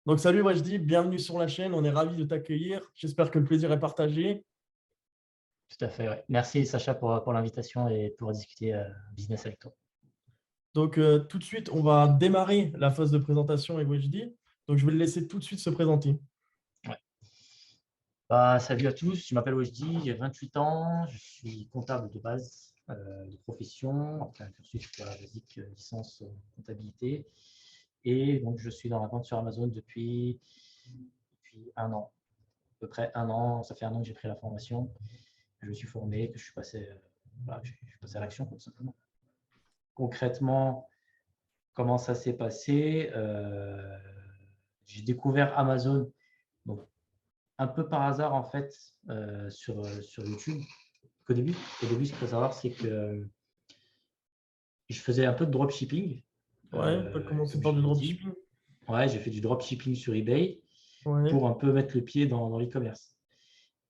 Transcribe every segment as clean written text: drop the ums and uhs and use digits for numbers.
Donc, salut Wajdi, bienvenue sur la chaîne. On est ravis de t'accueillir. J'espère que le plaisir est partagé. Tout à fait, ouais. Merci Sacha pour l'invitation et pour discuter business avec toi. Donc, tout de suite, on va démarrer la phase de présentation avec Wajdi. Donc, je vais le laisser tout de suite se présenter. Ouais. Salut à tous, je m'appelle Wajdi, j'ai 28 ans, je suis comptable de base, de profession, après un cursus basique, licence comptabilité. Et donc, je suis dans la vente sur Amazon depuis un an, à peu près un an. Ça fait un an que j'ai pris la formation, que je me suis formé, que je suis passé, je suis passé à l'action, tout simplement. Concrètement, comment ça s'est passé? J'ai découvert Amazon donc, un peu par hasard en fait sur YouTube. Au début, ce qu'il faut savoir, c'est que je faisais un peu de dropshipping, Ouais, tu as commencé comme par je du l'ai dit. dropshipping. Ouais, j'ai fait du dropshipping sur eBay Ouais. pour un peu mettre le pied dans l'e-commerce.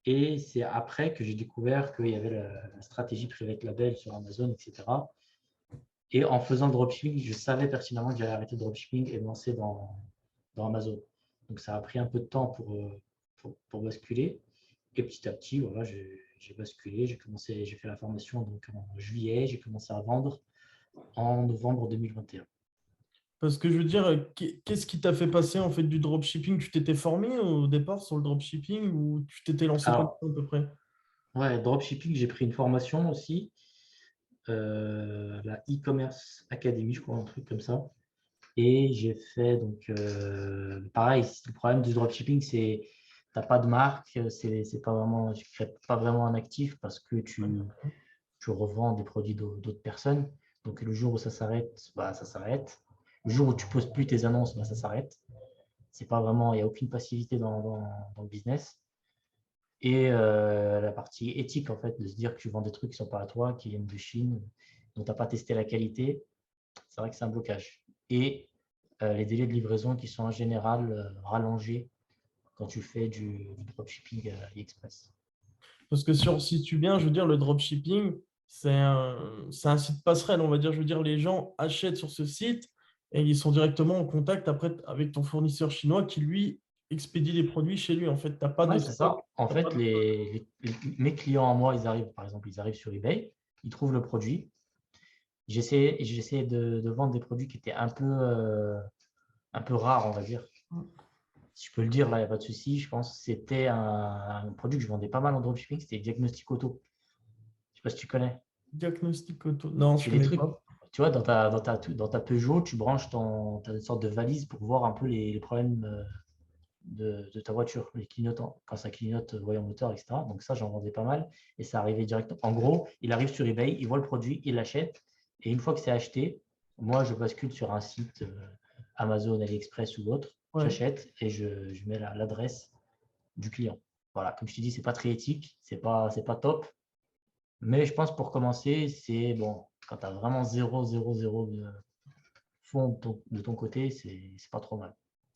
Et c'est après que j'ai découvert qu'il y avait la stratégie private label sur Amazon, etc. Et en faisant le dropshipping, je savais pertinemment que j'allais arrêter le dropshipping et me lancer dans Amazon. Donc ça a pris un peu de temps pour basculer. Et petit à petit, voilà, j'ai basculé, j'ai fait la formation donc en juillet, j'ai commencé à vendre en novembre 2021. Parce que je veux dire, qu'est-ce qui t'a fait passer en fait du dropshipping? Tu t'étais formé au départ sur le dropshipping ou tu t'étais lancé comme Alors, ça à peu près? ouais, dropshipping, j'ai pris une formation aussi, la e-commerce academy, je crois, un truc comme ça. Et j'ai fait donc pareil, le problème du dropshipping, c'est tu n'as pas de marque, c'est pas vraiment, tu crées pas vraiment un actif parce que tu revends des produits d'autres personnes. Donc le jour où ça s'arrête, ça s'arrête. Le jour où tu poses plus tes annonces, ça s'arrête. C'est pas vraiment, il n'y a aucune passivité dans le business. Et la partie éthique, en fait, de se dire que tu vends des trucs qui ne sont pas à toi, qui viennent de Chine, dont tu n'as pas testé la qualité, c'est vrai que c'est un blocage. Et les délais de livraison qui sont en général rallongés quand tu fais du dropshipping AliExpress. Parce que si on se situe bien, je veux dire, le dropshipping, c'est un site passerelle, on va dire. Je veux dire, les gens achètent sur ce site et ils sont directement en contact après avec ton fournisseur chinois qui, lui, expédie les produits chez lui. En fait, tu n'as pas de Ouais, c'est stock. ça. En T'as pas fait, de- mes clients à moi, ils arrivent, par exemple, ils arrivent sur eBay, ils trouvent le produit. J'essaie de vendre des produits qui étaient un peu rares, on va dire. Si je peux le dire, là, il n'y a pas de souci. Je pense que c'était un produit que je vendais pas mal en dropshipping, c'était Diagnostic Auto. Je sais pas si tu connais. Diagnostic auto. Non, je C'est des connais trucs, pas. tu vois, dans ta Peugeot, tu branches t'as une sorte de valise pour voir un peu les problèmes de ta voiture, les clignotants, quand ça clignote, voyant moteur, etc. Donc ça, j'en vendais pas mal et ça arrivait directement. En gros, il arrive sur eBay, il voit le produit, il l'achète et une fois que c'est acheté, moi, je bascule sur un site Amazon, AliExpress ou autre, Ouais. j'achète et je mets l'adresse du client. Voilà, comme je te dis, c'est pas très éthique, c'est pas top, mais je pense pour commencer, c'est bon, quand tu as vraiment 0 de fonds de ton côté, c'est pas trop mal.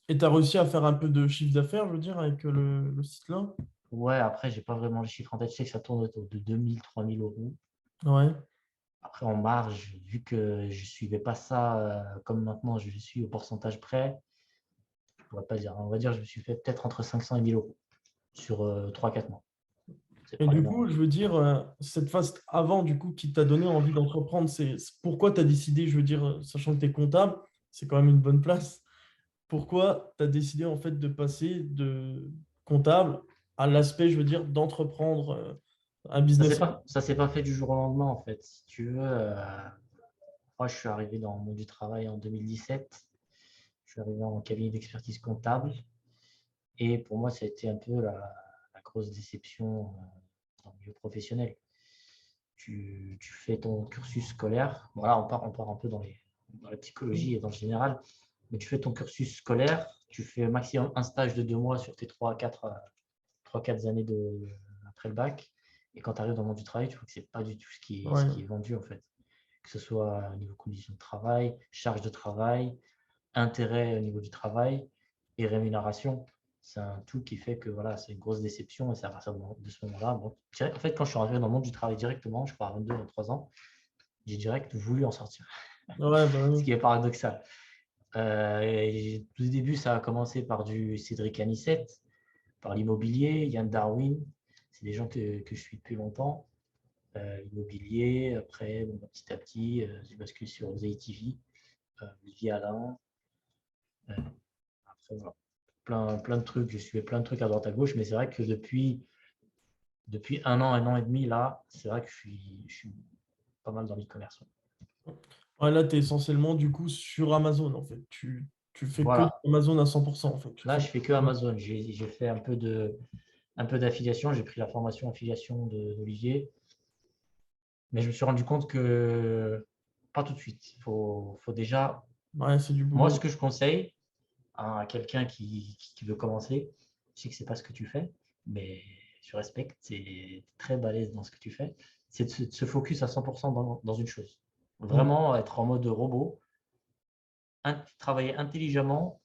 Et tu as réussi à faire un peu de chiffre d'affaires, je veux dire, avec le site-là? Ouais, après, j'ai pas vraiment les chiffres en tête. Je sais que ça tourne autour de 2000, 3000 euros. Ouais. Après, en marge, vu que je suivais pas ça comme maintenant, je suis au pourcentage près, je pourrais pas dire. On va dire, je me suis fait peut-être entre 500 et 1000 euros sur 3-4 mois. C'est Et pas du énorme. coup, je veux dire, cette phase avant, du coup, qui t'a donné envie d'entreprendre, c'est pourquoi tu as décidé, je veux dire, sachant que tu es comptable, c'est quand même une bonne place. Pourquoi tu as décidé en fait de passer de comptable à l'aspect, je veux dire, d'entreprendre un Ça business? s'est pas, ça s'est pas fait du jour au lendemain, en fait. Si tu veux, moi, je suis arrivé dans le monde du travail en 2017. Je suis arrivé en cabinet d'expertise comptable. Et pour moi, ça a été un peu la grosse déception dans le milieu professionnel. Tu fais ton cursus scolaire. Voilà, on part un peu dans la psychologie et dans le général. Mais tu fais ton cursus scolaire, tu fais maximum un stage de 2 mois sur tes 3-4 années après le bac. Et quand tu arrives dans le monde du travail, tu vois que ce n'est pas du tout ce qui est Ouais. vendu en fait. Que ce soit au niveau conditions de travail, charge de travail, intérêt au niveau du travail et rémunération. C'est un tout qui fait que voilà, c'est une grosse déception et c'est à partir de ce moment-là. Bon, en fait, quand je suis arrivé dans le monde du travail directement, je crois à 22, 23 ans, j'ai direct voulu en sortir. Ouais, bah Ce oui. qui est paradoxal. Et tout début, ça a commencé par du Cédric Anissette, par l'immobilier, Yann Darwin. C'est des gens que je suis depuis longtemps. Immobilier, après, bon, petit à petit, j'ai basculé sur ZTV, Olivier Alain. Après, voilà, plein de trucs. Je suivais plein de trucs à droite à gauche, mais c'est vrai que depuis un an et demi, là, c'est vrai que je suis pas mal dans l'e-commerce. Ouais, là, tu es essentiellement du coup sur Amazon en fait. Tu fais que Voilà. Amazon à 100% en fait. Tu Là, fais... je fais que Amazon. J'ai fait un peu d'affiliation. J'ai pris la formation affiliation d'Olivier. Mais je me suis rendu compte que pas tout de suite. Faut déjà. Ouais, c'est du Moi, ce boulot. que je conseille à quelqu'un qui veut commencer, je sais que c'est pas ce que tu fais, mais je respecte, c'est très balèze dans ce que tu fais, c'est de se focus à 100% dans une chose. Mm. Vraiment être en mode robot, travailler intelligemment,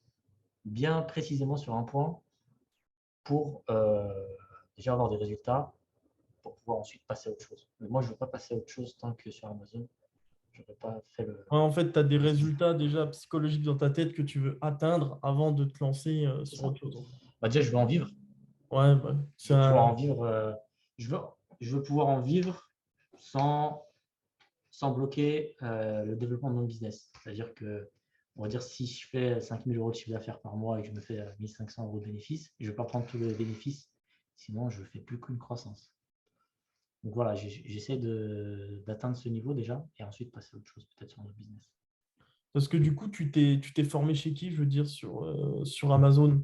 bien précisément sur un point pour déjà avoir des résultats, pour pouvoir ensuite passer à autre chose. Mais moi, je ne veux pas passer à autre chose tant que sur Amazon, je n'aurais pas fait le. Ouais, en fait, tu as des résultats déjà psychologiques dans ta tête que tu veux atteindre avant de te lancer C'est sur ça. autre chose. Bah, déjà, je veux en vivre. Ouais, bah, Je veux pouvoir en vivre. Je veux, je veux pouvoir en vivre sans, sans bloquer le développement de mon business. C'est-à-dire que, on va dire, si je fais 5 000 € de chiffre d'affaires par mois et que je me fais 1 500 € de bénéfices, je ne vais pas prendre tout le bénéfice, sinon je ne fais plus qu'une croissance. Donc voilà, j'essaie d'atteindre ce niveau déjà et ensuite passer à autre chose, peut-être sur notre business. parce que du coup, tu t'es formé chez qui, je veux dire, sur Amazon?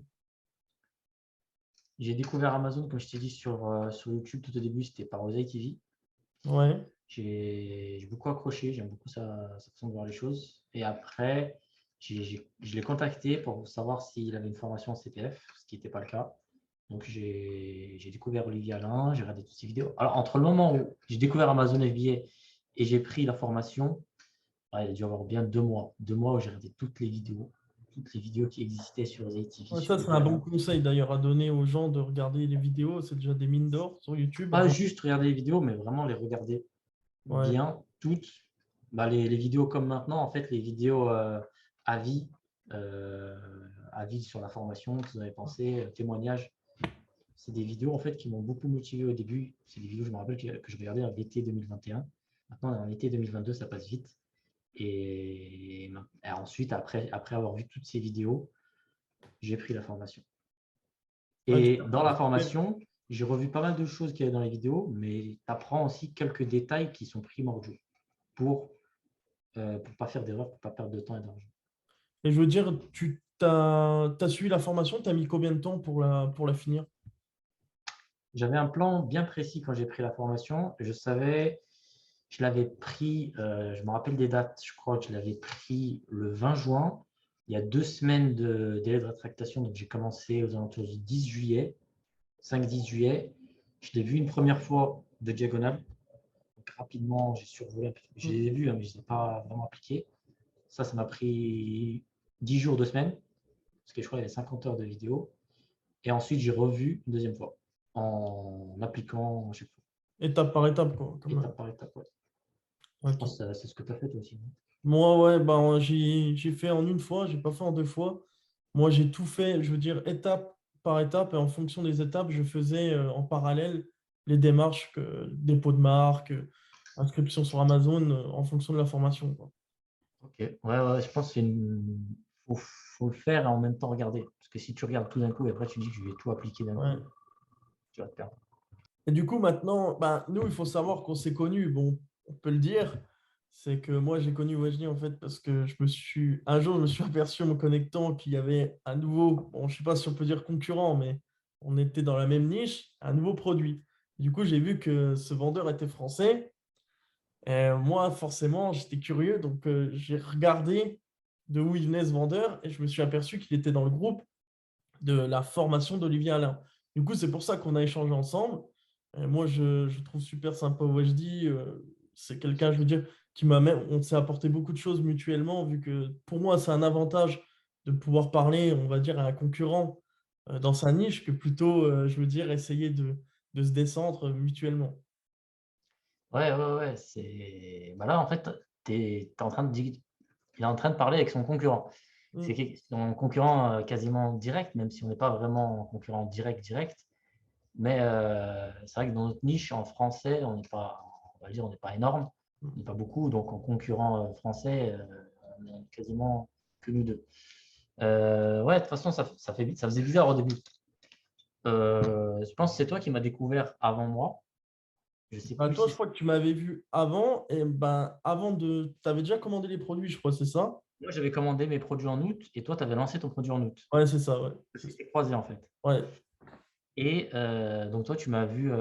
J'ai découvert Amazon, comme je t'ai dit, sur YouTube tout au début, c'était par Osai TV. Ouais. J'ai beaucoup accroché, j'aime beaucoup sa façon de voir les choses. Et après, je l'ai contacté pour savoir s'il avait une formation en CPF, ce qui n'était pas le cas. Donc, j'ai découvert Olivier Alain, j'ai regardé toutes ses vidéos. Alors, entre le moment où j'ai découvert Amazon FBA et j'ai pris la formation, il a dû y avoir bien 2 mois. 2 mois où j'ai regardé toutes les vidéos qui existaient sur ZTV, Ouais, sur ça, c'est Olivier un bon Alain. conseil d'ailleurs à donner aux gens de regarder les vidéos. C'est déjà des mines d'or sur YouTube. Pas juste regarder les vidéos, mais vraiment les regarder Ouais. bien, toutes. Bah, les vidéos comme maintenant, en fait, les vidéos avis, euh, avis sur la formation, que vous avez pensé, témoignages. C'est des vidéos en fait qui m'ont beaucoup motivé au début. C'est des vidéos, je me rappelle, que je regardais en été 2021. Maintenant, en été 2022, ça passe vite. Et ensuite, après avoir vu toutes ces vidéos, j'ai pris la formation. Ouais, Et dans la super. formation, j'ai revu pas mal de choses qu'il y avait dans les vidéos, mais tu apprends aussi quelques détails qui sont primordiaux pour ne pas faire d'erreur, pour ne pas perdre de temps et d'argent. Et je veux dire, tu t'as suivi la formation, tu as mis combien de temps pour la finir? J'avais un plan bien précis quand j'ai pris la formation. Je savais, je l'avais pris, je me rappelle des dates, je crois que je l'avais pris le 20 juin. Il y a 2 semaines de délai de rétractation, donc j'ai commencé aux alentours du 10 juillet, 5-10 juillet. Je l'ai vu une première fois de diagonale. Donc rapidement, j'ai survolé un peu. Je les ai vus, hein, mais je ne les ai pas vraiment appliqués. Ça m'a pris 10 jours, 2 semaines, parce que je crois qu'il y avait 50 heures de vidéo. Et ensuite, j'ai revu une deuxième fois en appliquant à chaque fois, Étape par étape, quoi, quand même. étape par étape. Ouais. Je Ok. pense que c'est ce que tu as fait toi aussi. Moi, ouais, ben, j'ai fait en une fois, j'ai pas fait en deux fois. Moi, j'ai tout fait, je veux dire, étape par étape, et en fonction des étapes, je faisais en parallèle les démarches, dépôt de marque, inscription sur Amazon, en fonction de la formation, quoi. Ok, ouais, ouais, je pense qu'il faut le faire et en même temps regarder. Parce que si tu regardes tout d'un coup et après tu dis que je vais tout appliquer d'un coup, Ouais. tu vas te perdre. Et du coup, maintenant, ben, nous, il faut savoir qu'on s'est connus. Bon, on peut le dire. C'est que moi, j'ai connu Wajdi en fait parce que un jour, je me suis aperçu en me connectant qu'il y avait un nouveau, bon, je sais pas si on peut dire concurrent, mais on était dans la même niche, un nouveau produit. Du coup, j'ai vu que ce vendeur était français. Et moi, forcément, j'étais curieux, donc j'ai regardé de où il venait ce vendeur et je me suis aperçu qu'il était dans le groupe de la formation d'Olivier Alain. Du coup, c'est pour ça qu'on a échangé ensemble. Moi, je trouve super sympa Wajdi. C'est quelqu'un, je veux dire, qui m'a même, on s'est apporté beaucoup de choses mutuellement, vu que pour moi, c'est un avantage de pouvoir parler, on va dire, à un concurrent dans sa niche que plutôt, je veux dire, essayer de se descendre mutuellement. Ouais, ouais, ouais. Bah là, en fait, il est en train de parler avec son concurrent. Mm. C'est un concurrent quasiment direct, même si on n'est pas vraiment un concurrent direct. Mais c'est vrai que dans notre niche, en français, on n'est pas, on va dire, on n'est pas énorme, on n'est pas beaucoup. Donc en concurrent français, on est quasiment que nous deux. Ouais, de toute façon, ça faisait bizarre au début. Je pense que c'est toi qui m'as découvert avant moi. Je sais Bah, plus toi, si je crois que tu m'avais vu avant, et ben, avant de. Tu avais déjà commandé les produits, je crois, c'est ça? moi j'avais commandé mes produits en août et toi tu avais lancé ton produit en août. Ouais, c'est ça, ouais. Ça s'était croisé en fait. Ouais, Et donc toi tu m'as vu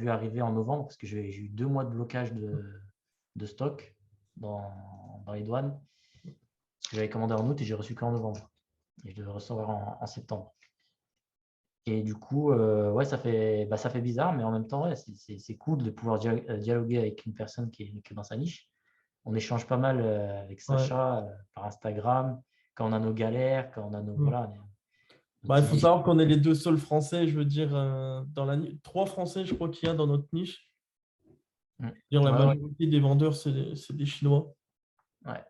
arriver en novembre parce que j'ai eu 2 mois de blocage de stock dans les douanes. Parce que j'avais commandé en août et j'ai reçu qu'en novembre. Et je devais recevoir en septembre. Et du coup, ouais, ça fait bizarre, mais en même temps, ouais, c'est cool de pouvoir dialoguer avec une personne qui est dans sa niche. On échange pas mal avec ouais. Sacha par Instagram, quand on a nos galères, quand on a Mm. voilà, nos Bah, il petites faut savoir qu'on est difficultés. les deux seuls Français, je veux dire, dans la niche. Trois Français, je crois qu'il y a dans notre niche. Mm. Dire la Ouais, ouais, majorité des vendeurs, c'est des Chinois. ouais.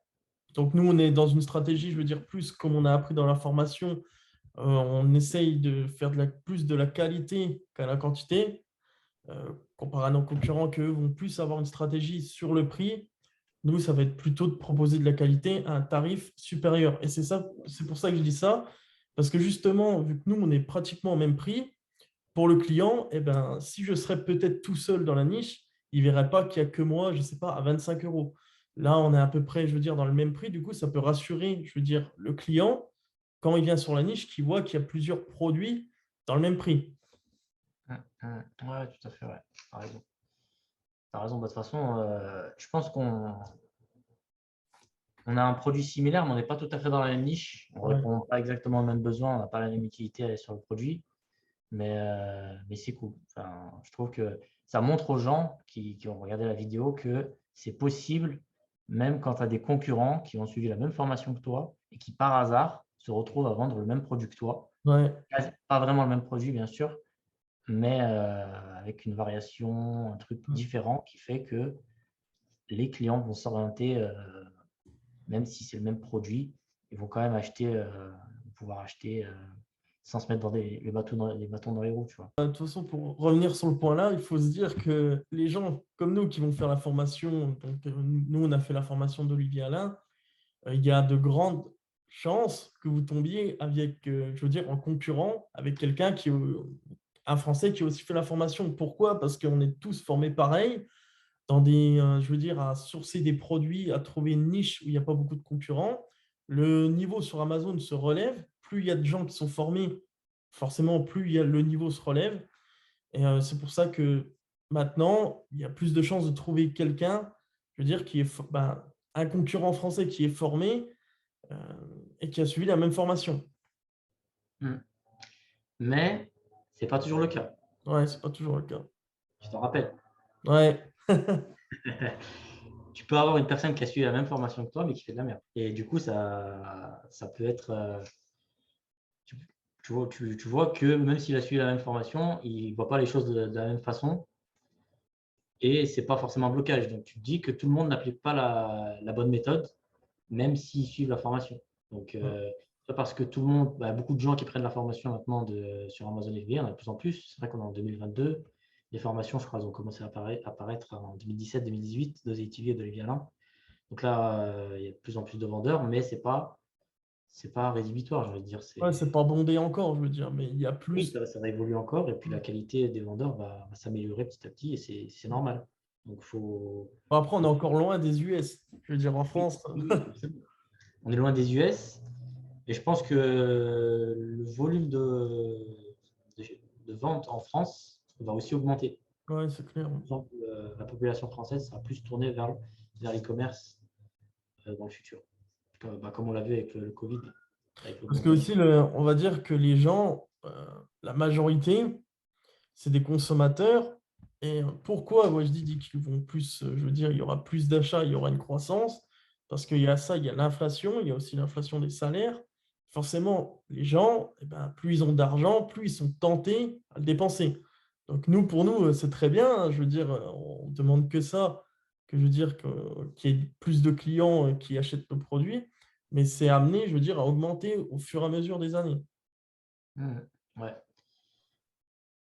Donc nous, on est dans une stratégie, je veux dire, plus comme on a appris dans la formation, on essaye de faire plus de la qualité qu'à la quantité, comparé à nos concurrents qui, eux, vont plus avoir une stratégie sur le prix. Nous, ça va être plutôt de proposer de la qualité à un tarif supérieur. Et c'est ça, c'est pour ça que je dis ça, parce que justement, vu que nous, on est pratiquement au même prix, pour le client, eh ben, si je serais peut-être tout seul dans la niche, il ne verrait pas qu'il n'y a que moi, je ne sais pas, à 25 euros. Là, on est à peu près, je veux dire, dans le même prix. Du coup, ça peut rassurer, je veux dire, le client quand il vient sur la niche, qu'il voit qu'il y a plusieurs produits dans le même prix. Ouais, tout à fait, ouais. T'as raison. T'as raison. Bah, de toute façon, je pense on a un produit similaire, mais on n'est pas tout à fait dans la même niche. On ne Ouais. répond pas exactement aux mêmes besoins, on n'a pas la même utilité sur le produit. Mais c'est cool. Enfin, je trouve que ça montre aux gens qui ont regardé la vidéo que c'est possible, même quand tu as des concurrents qui ont suivi la même formation que toi et qui, par hasard, se retrouvent à vendre le même produit que toi. Ouais. Pas vraiment le même produit, bien sûr, mais avec une variation, un truc différent qui fait que les clients vont s'orienter, même si c'est le même produit, ils vont quand même pouvoir acheter sans se mettre dans les bâtons dans les roues, tu vois. De toute façon, pour revenir sur le point là, il faut se dire que les gens comme nous qui vont faire la formation, donc nous, on a fait la formation d'Olivier Alain, il y a de grandes chances que vous tombiez avec, je veux dire, en concurrent avec quelqu'un un Français qui a aussi fait la formation. Pourquoi? Parce qu'on est tous formés pareil, dans je veux dire, à sourcer des produits, à trouver une niche où il n'y a pas beaucoup de concurrents. Le niveau sur Amazon se relève. Plus il y a de gens qui sont formés, forcément, plus le niveau se relève. Et c'est pour ça que maintenant, il y a plus de chances de trouver quelqu'un, je veux dire, un concurrent français qui est formé euh, et qui a suivi la même formation. Mm. Mais c'est pas toujours le cas. Ouais, c'est pas toujours le cas. Je te rappelle. Ouais. Tu peux avoir une personne qui a suivi la même formation que toi, mais qui fait de la merde. Et du coup, ça peut être. Tu, tu vois que même s'il a suivi la même formation, il ne voit pas les choses de la même façon. Et c'est pas forcément un blocage. Donc, tu te dis que tout le monde n'applique pas la bonne méthode, même s'ils suivent la formation. Donc, pas parce que tout le monde, beaucoup de gens qui prennent la formation maintenant sur Amazon FBA, il y en a de plus en plus. C'est vrai qu'on est en 2022. Les formations, je crois, elles ont commencé à apparaître en 2017-2018, d'Ozzy TV et d'Olivier Alain. Donc là, il y a de plus en plus de vendeurs, mais c'est pas rédhibitoire, je veux dire. Ouais, c'est pas bondé encore, je veux dire, mais il y a Oui, plus. ça va évoluer encore, et puis la qualité des vendeurs va s'améliorer petit à petit, et c'est normal. Donc, Bon, après, on est encore loin des US. Je veux dire, en oui, France. oui, absolument. On est loin des US, et je pense que le volume de, de vente en France va aussi augmenter. Ouais, c'est clair. Par exemple, la population française sera plus tournée vers l'e-commerce dans le futur. Comme on l'a vu avec le Covid, avec Parce que l'augmentation. aussi, on va dire que les gens, la majorité, c'est des consommateurs. Et pourquoi, moi, je dis qu'ils vont plus, je veux dire, il y aura plus d'achats, il y aura une croissance, parce qu'il y a ça, il y a l'inflation, il y a aussi l'inflation des salaires. Forcément, les gens, eh ben, plus ils ont d'argent, plus ils sont tentés à le dépenser. Donc nous, pour nous, c'est très bien, hein. Je veux dire, on ne demande que ça, que je veux dire qu'il y ait plus de clients qui achètent nos produits. mais c'est amené, je veux dire, à augmenter au fur et à mesure des années. Ouais.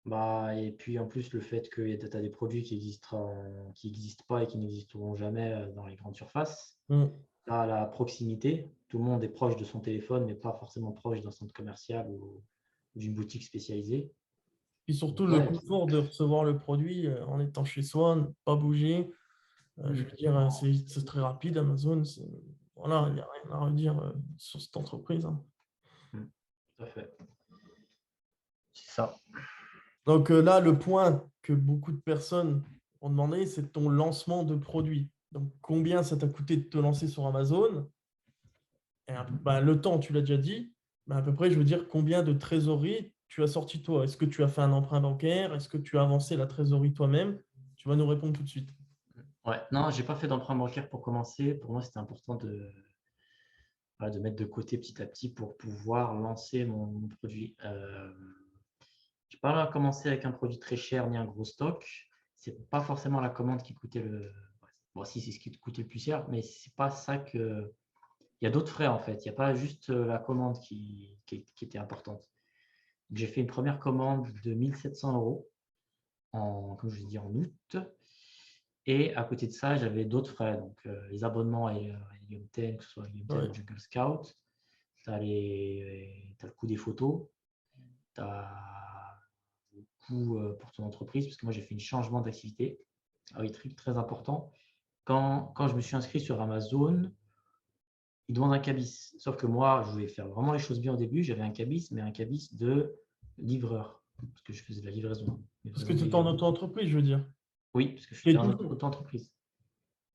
Bah, et puis en plus, le fait que tu as des produits qui existent pas et qui n'existeront jamais dans les grandes surfaces. Mm. À la proximité, tout le monde est proche de son téléphone, mais pas forcément proche d'un centre commercial ou d'une boutique spécialisée. Puis surtout, Donc, le ouais. confort de recevoir le produit en étant chez soi, ne pas bouger. Je veux dire, c'est très rapide, Amazon. Voilà, il n'y a rien à redire sur cette entreprise, hein. Tout à fait. C'est ça. Donc là, le point que beaucoup de personnes ont demandé, c'est ton lancement de produit. Donc, combien ça t'a coûté de te lancer sur Amazon? Et bah, le temps, tu l'as déjà dit. Mais à peu près, je veux dire, combien de trésorerie tu as sorti toi? Est-ce que tu as fait un emprunt bancaire? Est-ce que tu as avancé la trésorerie toi-même? Tu vas nous répondre tout de suite. Ouais. Non, j'ai pas fait d'emprunt bancaire pour commencer. Pour moi, c'était important voilà, de mettre de côté petit à petit pour pouvoir lancer mon produit. Je n'ai pas commencé avec un produit très cher ni un gros stock. C'est pas forcément la commande qui coûtait le. Bon, si, c'est ce qui coûtait le plus cher, mais c'est pas ça que. Il y a d'autres frais en fait. Il n'y a pas juste la commande qui était importante. J'ai fait une première commande de 1 700 € comme je l'ai dit, en août. Et à côté de ça, j'avais d'autres frais. Donc, les abonnements à Helium 10, que ce soit Helium 10 Ouais. ou Jungle Scout. Tu as le coût des photos. Tu as le coût pour ton entreprise, parce que moi, j'ai fait un changement d'activité. Ah oui, truc très important. Quand je me suis inscrit sur Amazon, ils demandent un cabis. Sauf que moi, je voulais faire vraiment les choses bien au début. J'avais un cabis, mais un cabis de livreur, parce que je faisais de la livraison, Parce que livraison tu es en delivery. auto-entreprise, je veux dire. Oui, parce que je suis Et en toujours. auto-entreprise.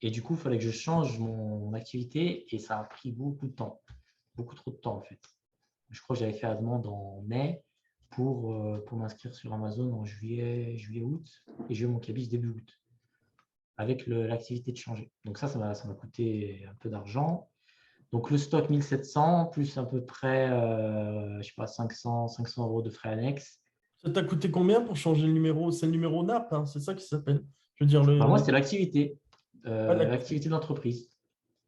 Et du coup, il fallait que je change mon activité et ça a pris beaucoup de temps. Beaucoup trop de temps, en fait. Je crois que j'avais fait la demande en mai pour m'inscrire sur Amazon en juillet, août. Et j'ai eu mon cabis début août avec l'activité de changer. Donc ça m'a coûté un peu d'argent. Donc le stock 1700 plus à peu près, je sais pas, 500 € de frais annexes. Ça t'a coûté combien pour changer le numéro? C'est le numéro NAP, hein, c'est ça qui s'appelle. Je veux dire, Enfin, moi, c'était l'activité, ah, d'entreprise,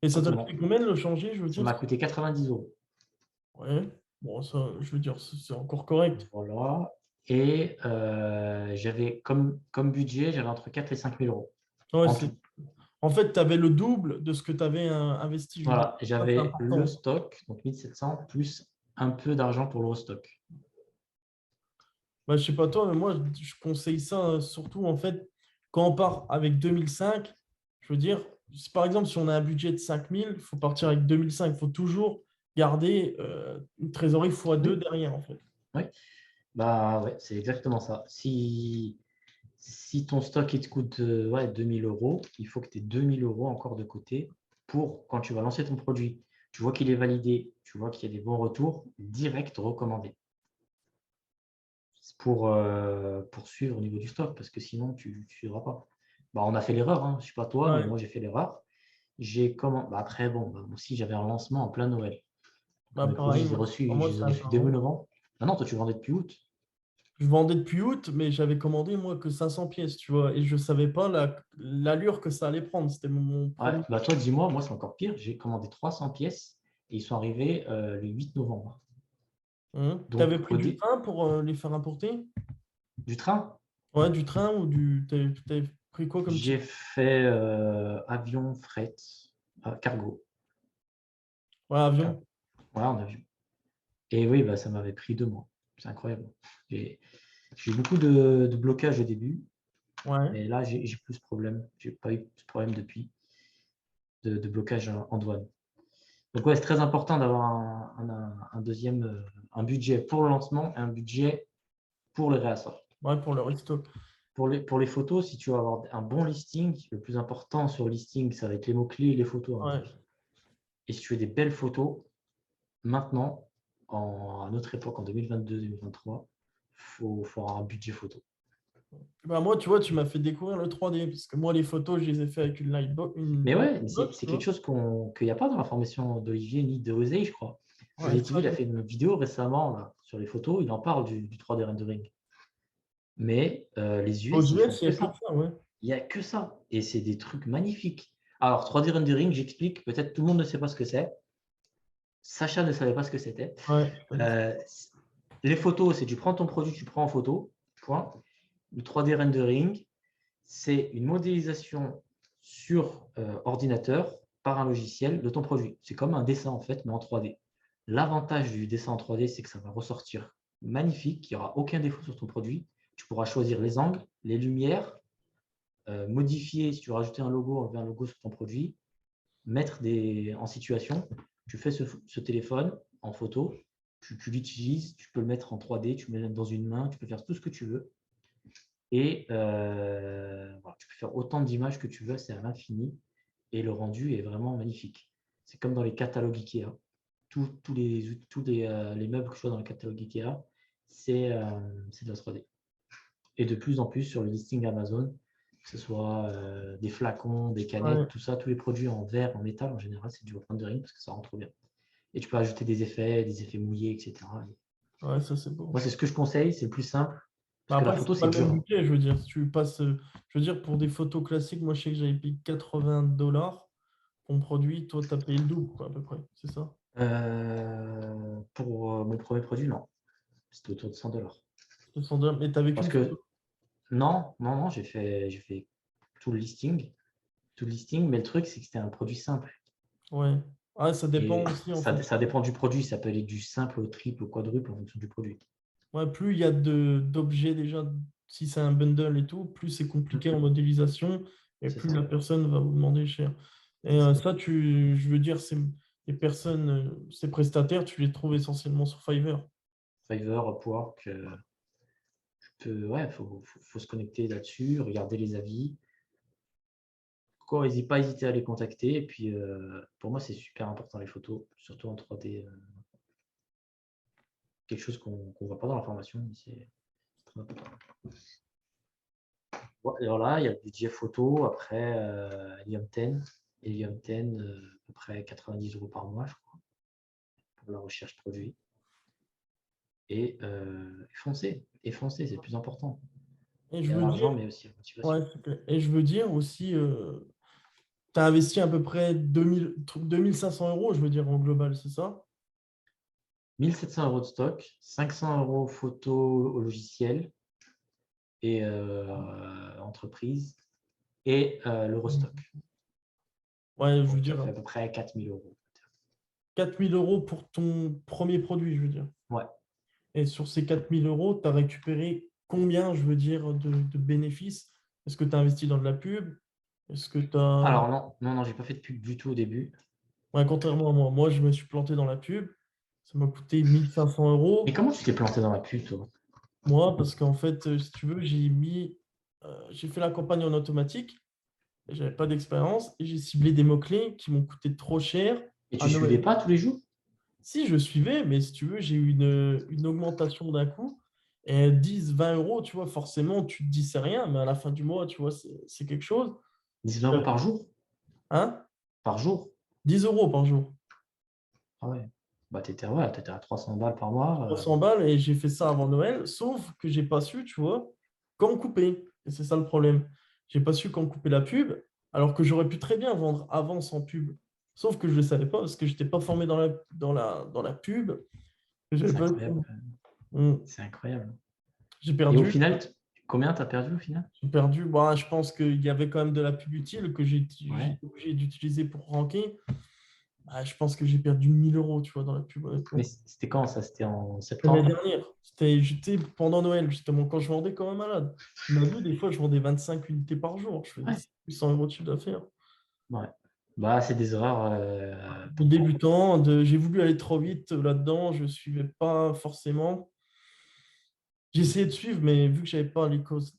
et ça t'a coûté simplement. combien de le changer, je veux Ça dire? m'a coûté 90 €. Ouais, bon, ça, je veux dire, c'est encore correct. Voilà. Et j'avais comme budget, j'avais entre 4 et 5 000 € Ouais, en tout. en fait, tu avais le double de ce que tu avais investi, je veux dire. Voilà, Ça, c'est j'avais le important. stock, donc 1700, plus un peu d'argent pour le restock. Bah, je sais pas toi, mais moi, je conseille ça surtout, en fait, quand on part avec 2005, je veux dire, par exemple, si on a un budget de 5000, il faut partir avec 2005. Il faut toujours garder une trésorerie x2 Oui, derrière, en fait. oui. Bah ouais, c'est exactement ça. Si ton stock il te coûte ouais, 2000 €, il faut que tu aies 2000 € encore de côté pour quand tu vas lancer ton produit. Tu vois qu'il est validé, tu vois qu'il y a des bons retours, direct recommandé. Pour suivre au niveau du stock, parce que sinon, tu ne suivras pas. Bah, on a fait l'erreur, hein. Je ne sais pas toi, mais Ouais. moi, j'ai fait l'erreur. Bah, après, bon, bah, moi aussi, j'avais un lancement en plein Noël. Donc, Bah, mes produits, pareil, je les ai moi, reçus, moi, je les c'était ai un reçus peu début avant. novembre. Ah non, toi, tu vendais depuis août. Je vendais depuis août, mais j'avais commandé, moi, que 500 pièces, tu vois, et je ne savais pas l'allure que ça allait prendre. C'était mon Ouais, premier. bah, toi, dis-moi, moi, c'est encore pire. J'ai commandé 300 pièces et ils sont arrivés le 8 novembre. Hein. Tu avais Donc, pris du train pour les faire importer? du train, Ouais, du train ou du. T'avais pris quoi comme j'ai type? fait avion, fret, cargo. Ouais, Car- avion. Ouais, en avion. Et oui, bah, ça m'avait pris 2 mois. C'est incroyable. J'ai eu beaucoup de blocages au début, Ouais. mais là, j'ai plus ce problème. J'ai pas eu ce problème depuis de blocage en douane. Donc, ouais, c'est très important d'avoir un deuxième un budget pour le lancement et un budget pour le réassort. Ouais, pour le restock. Pour les photos, si tu veux avoir un bon listing, le plus important sur le listing, ça va être les mots-clés et les photos, hein. Ouais. Et si tu veux des belles photos, maintenant, à notre époque, en 2022-2023, il faut avoir un budget photo. Bah, moi, tu vois, tu m'as fait découvrir le 3D, parce que moi, les photos, je les ai fait avec une Lightbox. Mais ouais, mais Box, c'est tu quelque vois. chose qu'il n'y a pas dans la formation d'Olivier ni de Osei, je crois. Ouais, Osei ça, TV, il a fait une vidéo récemment là, sur les photos, il en parle du 3D rendering. Mais les aux US, ils font US, il que n'y a que ça. ça, ouais. Il n'y a que ça. Et c'est des trucs magnifiques. Alors, 3D rendering, j'explique, peut-être tout le monde ne sait pas ce que c'est. Sacha ne savait pas ce que c'était. Ouais, je connais. Euh, les photos, c'est tu prends ton produit, tu prends en photo, point. Le 3D rendering, c'est une modélisation sur ordinateur par un logiciel de ton produit. C'est comme un dessin en fait, mais en 3D. L'avantage du dessin en 3D, c'est que ça va ressortir magnifique, il n'y aura aucun défaut sur ton produit. Tu pourras choisir les angles, les lumières, modifier, si tu veux rajouter un logo, enlever un logo sur ton produit, mettre en situation. Tu fais ce téléphone en photo, tu l'utilises, tu peux le mettre en 3D, tu le mets dans une main, tu peux faire tout ce que tu veux. Et voilà, tu peux faire autant d'images que tu veux, c'est à l'infini. Et le rendu est vraiment magnifique. C'est comme dans les catalogues Ikea. Tous les meubles que je vois dans le catalogue Ikea, c'est de la 3D. Et de plus en plus sur le listing Amazon, que ce soit des flacons, des canettes, Ouais, tout ça, tous les produits en verre, en métal en général, c'est du rendering parce que ça rend trop bien. Et tu peux ajouter des effets mouillés, etc. ouais, ça c'est beau. Moi, c'est ce que je conseille, c'est le plus simple, Bah parce que la après, photo, c'est pas c'est le même dur. budget, je veux dire. Si tu passes, je veux dire, pour des photos classiques, moi je sais que j'avais payé 80 $ pour mon produit. Toi, tu as payé le double, quoi, à peu près. C'est ça? Pour mon premier produit, non. C'était autour de 100 $. 200 $. Mais tu n'avais Parce qu'une que photo. non, j'ai fait tout le listing, mais le truc, c'est que c'était un produit simple. Ouais. Ah, ça dépend Et aussi en ça fonction. dépend du produit, ça peut aller du simple au triple, au quadruple en fonction du produit. Ouais, plus il y a d'objets déjà, si c'est un bundle et tout, plus c'est compliqué en Mm. modélisation et C'est plus ça, la personne va vous demander cher. Et c'est ça. ça, je veux dire, les personnes, ces prestataires, tu les trouves essentiellement sur Fiverr. Fiverr, Upwork, ouais, faut se connecter là-dessus, regarder les avis. Encore, n'hésite pas à hésiter à les contacter. Et puis, pour moi, c'est super important les photos, surtout en 3D. Quelque chose qu'on ne voit pas dans la formation, mais c'est très important. Ouais, alors là, il y a le budget photo, après Helium 10. Helium 10, à peu près 90 € par mois, je crois, pour la recherche produit. Et foncer, c'est le plus important. Et Il je y a veux dire, l'argent, mais aussi la motivation. ouais, c'est clair. Et je veux dire aussi, tu as investi à peu près 2 500 €, je veux dire, en global, c'est ça? 1700 € de stock, 500 € photo au logiciel et entreprise, et le restock. Ouais, je veux Donc, ça dire, fait à peu près 4000 €. 4 000 € pour ton premier produit, je veux dire. Ouais. Et sur ces 4 000 €, tu as récupéré combien, je veux dire, de bénéfices? Est-ce que tu as investi dans de la pub? Est-ce que tu as... Alors non, j'ai pas fait de pub du tout au début. Ouais, contrairement à moi, je me suis planté dans la pub. Ça m'a coûté 1 500 Mais euros. comment tu t'es planté dans la pub, toi? Moi, parce qu'en fait, si tu veux, j'ai fait la campagne en automatique. Et j'avais pas d'expérience. Et j'ai ciblé des mots-clés qui m'ont coûté trop cher Et à tu suivais Noël. pas tous les jours? Si, je suivais, mais si tu veux, j'ai eu une augmentation d'un coup. Et 10, 20 euros, tu vois, forcément, tu te dis c'est rien, mais à la fin du mois, tu vois, c'est quelque chose. 19 € par jour? Hein? Par jour? 10 euros par jour. Ah ouais. Bah, t'étais à 300 balles par mois. 300 balles et j'ai fait ça avant Noël, sauf que j'ai pas su, tu vois, quand couper. Et c'est ça le problème. J'ai pas su quand couper la pub, alors que j'aurais pu très bien vendre avant sans pub. Sauf que je ne le savais pas parce que je n'étais pas formé dans la pub. J'avais C'est pas... incroyable. Mm. C'est incroyable. J'ai Et au perdu. final, combien t'as perdu au final? J'ai perdu. Bon, je pense qu'il y avait quand même de la pub utile que j'ai Ouais. été obligé d'utiliser pour ranker. Bah, je pense que j'ai perdu 1 000 € tu vois, dans la pub, Mais honnêtement. c'était quand ça? C'était en L'année septembre? dernière, j'étais pendant Noël, justement, quand je vendais comme un malade. Tu m'as vu, des fois, je vendais 25 unités par jour. Je faisais Ouais. 100 € de chiffre d'affaires. Ouais. Bah, c'est des erreurs De débutant, j'ai voulu aller trop vite là-dedans, je ne suivais pas forcément. J'essayais de suivre, mais vu que je n'avais pas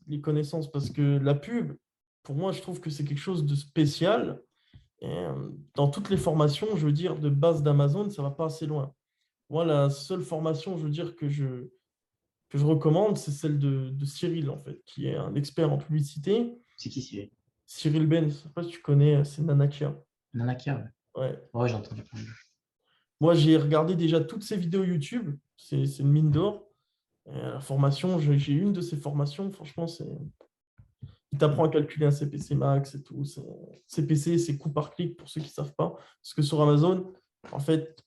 les connaissances, parce que la pub, pour moi, je trouve que c'est quelque chose de spécial. Et, dans toutes les formations, je veux dire, de base d'Amazon, ça ne va pas assez loin. Moi, la seule formation, je veux dire, que je recommande, c'est celle de Cyril, en fait, qui est un expert en publicité. C'est qui, Cyril? Cyril Ben, je ne sais pas si tu connais, c'est Nanakia. Nanakia, ouais. Ouais. Ouais, j'ai entendu parler. Moi, j'ai regardé déjà toutes ses vidéos YouTube. C'est une mine d'or. Et la formation, j'ai une de ces formations. Franchement, il t'apprend à calculer un CPC max et tout. CPC, c'est coût par clic pour ceux qui ne savent pas. Parce que sur Amazon, en fait,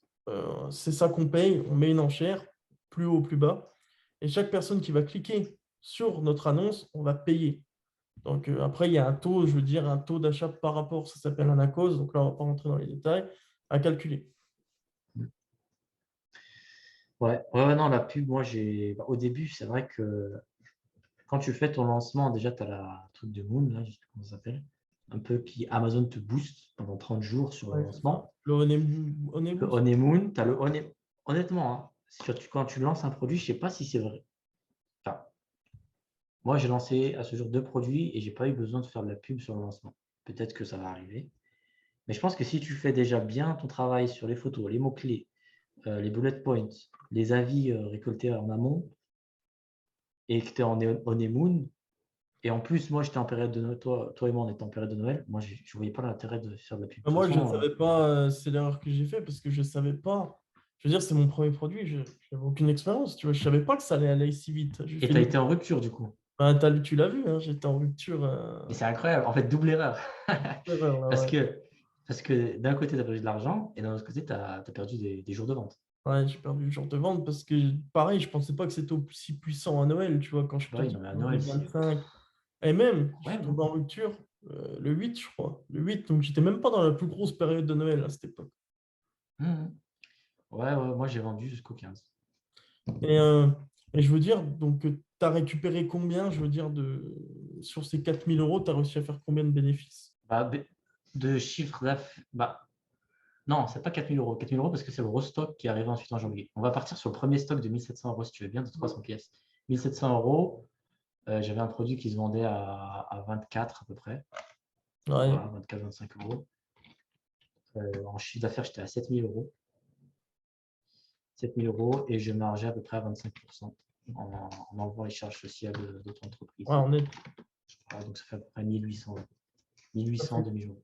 c'est ça qu'on paye, on met une enchère, plus haut, plus bas. Et chaque personne qui va cliquer sur notre annonce, on va payer. Donc après, il y a un taux, je veux dire, un taux d'achat par rapport, ça s'appelle un ACOS, donc là, on ne va pas rentrer dans les détails, à calculer. Ouais, non, la pub, moi, au début, c'est vrai que quand tu fais ton lancement, déjà, tu as la truc de Moon, là, je sais plus comment ça s'appelle, un peu qui Amazon te booste pendant 30 jours sur le Ouais, c'est ça. lancement. Le Le honeymoon. honeymoon, tu as le honeymoon. Honnêtement, hein, quand tu lances un produit, je ne sais pas si c'est vrai. Enfin, moi, j'ai lancé à ce jour 2 produits et j'ai pas eu besoin de faire de la pub sur le lancement. Peut-être que ça va arriver. Mais je pense que si tu fais déjà bien ton travail sur les photos, les mots-clés, les bullet points, les avis récoltés en amont et que tu es en honeymoon, et en plus, moi, j'étais en période de Noël, toi et moi, on était en période de Noël. Moi, je ne voyais pas l'intérêt de faire de la pub. De toute Moi, je ne façon, savais pas, c'est l'erreur que j'ai fait parce que je ne savais pas. Je veux dire, c'est mon premier produit, je n'avais aucune expérience, tu vois, je ne savais pas que ça allait aller si vite. J'ai et fait tu as été en rupture du coup. tu l'as vu, hein, j'étais en rupture. Et c'est incroyable. En fait, double erreur. Erreur, là, Parce ouais. que, parce que d'un côté, tu as perdu de l'argent et d'un autre côté, tu as perdu des jours de vente. Ouais, j'ai perdu le jour de vente parce que, pareil, je pensais pas que c'était aussi puissant à Noël, tu vois, quand je Bah te oui, dis non, mais à le Noël, c'est. 25. Et même, je Ouais, suis non. tombé en rupture le 8, je crois. Le 8, donc j'étais même pas dans la plus grosse période de Noël à cette époque. Mhm. Ouais, moi, j'ai vendu jusqu'au 15. Et, euh, et je veux dire, donc, tu as récupéré combien, je veux dire, sur ces 4 000 euros, tu as réussi à faire combien de bénéfices? Bah, de chiffre d'affaires. Bah, non, c'est pas 4 000 euros. 4 000 euros parce que c'est le restock qui est arrivé ensuite en janvier. On va partir sur le premier stock de 1 700 euros si tu veux bien, de 300 pièces. 1 700 euros, j'avais un produit qui se vendait à 24 à peu près. Ouais, Voilà, 24-25 euros. En chiffre d'affaires, j'étais à 7 000 euros. 7 000 euros et je margeais à peu près à 25% en enlevant les charges sociales d'autres entreprises. ouais, on est, Voilà, donc ça fait à peu près 1 800 euros. 1 800, 2 000 euros.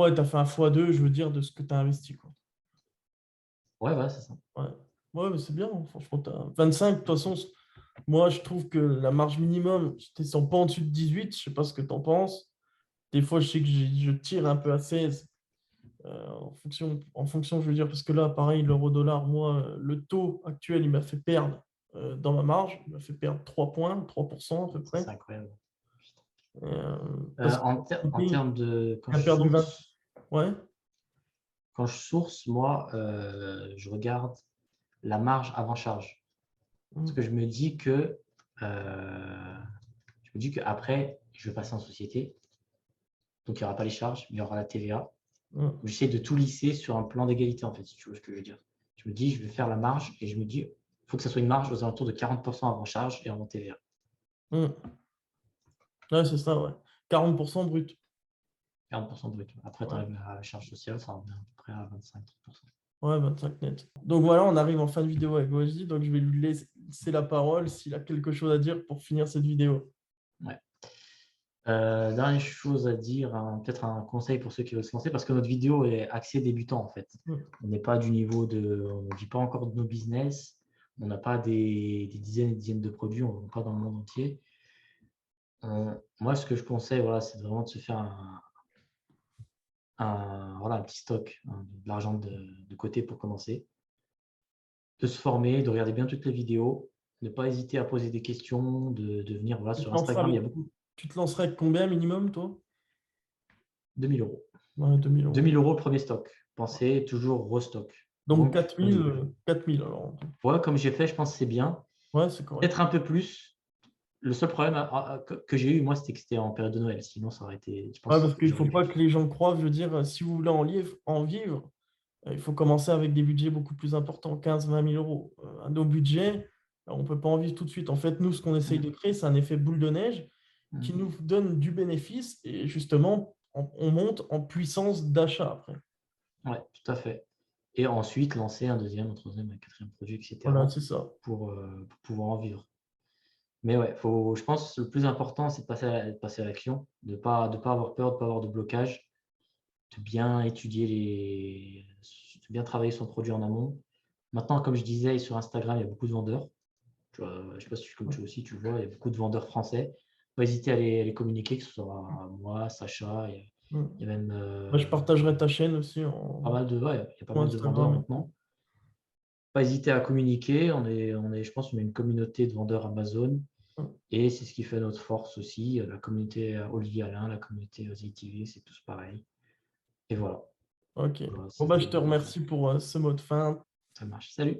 ouais, tu as fait un x2, je veux dire, de ce que tu as investi, quoi. Ouais, c'est ça. Ouais, ouais, mais c'est bien, hein, franchement. 25, de toute façon, moi, je trouve que la marge minimum, j'étais sans pas en dessus de 18, je sais pas ce que tu en penses. Des fois, je sais que je tire un peu à 16, en fonction, je veux dire, parce que là, pareil, l'euro-dollar, moi, le taux actuel, il m'a fait perdre dans ma marge, il m'a fait perdre 3 points, 3% à peu Ça, près. c'est incroyable. Parce que En termes de il a perdu 20. Ouais. quand je source, moi, je regarde la marge avant charge. Parce que Mm, je me dis qu'après, je vais passer en société. Donc, il n'y aura pas les charges, mais il y aura la TVA. mm, J'essaie de tout lisser sur un plan d'égalité, en fait, si tu vois ce que je veux dire. Je me dis, je vais faire la marge et je me dis, il faut que ça soit une marge aux alentours de 40% avant charge et avant TVA. mm. Ouais, c'est ça, ouais. 40% brut. 40% brut. Après, tu Ouais. arrives à la charge sociale, ça revient à peu près à 25-30%. Ouais, 25 net. Donc voilà, on arrive en fin de vidéo avec Wajdi, donc je vais lui laisser la parole s'il a quelque chose à dire pour finir cette vidéo. Ouais. Dernière chose à dire, peut-être un conseil pour ceux qui veulent se lancer, parce que notre vidéo est axée débutant en fait. Mm. On n'est pas du niveau on ne vit pas encore de nos business, on n'a pas des dizaines et des dizaines de produits, on ne vend pas dans le monde entier. Moi, ce que je conseille, voilà, c'est vraiment de se faire un petit stock, de l'argent de côté pour commencer, de se former, de regarder bien toutes les vidéos, ne pas hésiter à poser des questions, de venir voilà, Tu te sur lanceras Instagram, il y avec, a beaucoup. tu te lancerais avec combien minimum, toi? 2 000 euros. Ouais, 2000 deux euros. mille euros le premier stock. Pensez toujours restock. Donc Donc, 4000, 4000 alors. ouais, comme j'ai fait, je pense que c'est bien. Ouais, c'est correct. Peut-être un peu plus. Le seul problème que j'ai eu, moi, c'était que c'était en période de Noël. Sinon, ça aurait été. Je Ouais, pense parce que qu'il ne j'aurais faut eu pas plus. que les gens croient, je veux dire, si vous voulez en vivre, il faut commencer avec des budgets beaucoup plus importants, 15 000 à 20 000 euros. À nos budgets, on ne peut pas en vivre tout de suite. En fait, nous, ce qu'on essaye de Mhm. créer, c'est un effet boule de neige qui Mhm. nous donne du bénéfice et justement, on monte en puissance d'achat après. Ouais, tout à fait. Et ensuite, lancer un deuxième, un troisième, un quatrième produit, Voilà, etc. c'est ça. pour pouvoir en vivre. Mais ouais, je pense que le plus important, c'est de passer à l'action, de pas avoir peur, de ne pas avoir de blocage, de bien étudier de bien travailler son produit en amont. Maintenant, comme je disais, sur Instagram, il y a beaucoup de vendeurs. Je ne sais pas si comme tu aussi, tu le vois, il y a beaucoup de vendeurs français. Pas hésiter à les communiquer, que ce soit moi, Sacha, Mm. il y a même Bah, je partagerai ta chaîne aussi pas mal de, ouais, il y a pas en mal de vendeurs Instagram et tout. maintenant. pas hésiter à communiquer. Je pense qu'on a une communauté de vendeurs Amazon Mmh. et c'est ce qui fait notre force aussi. La communauté Olivier Alain, la communauté ZTV, c'est tous pareil. Et voilà. Ok. Voilà, Bon, bah, je c'était te remercie pour ce mot de fin. ça marche. Salut.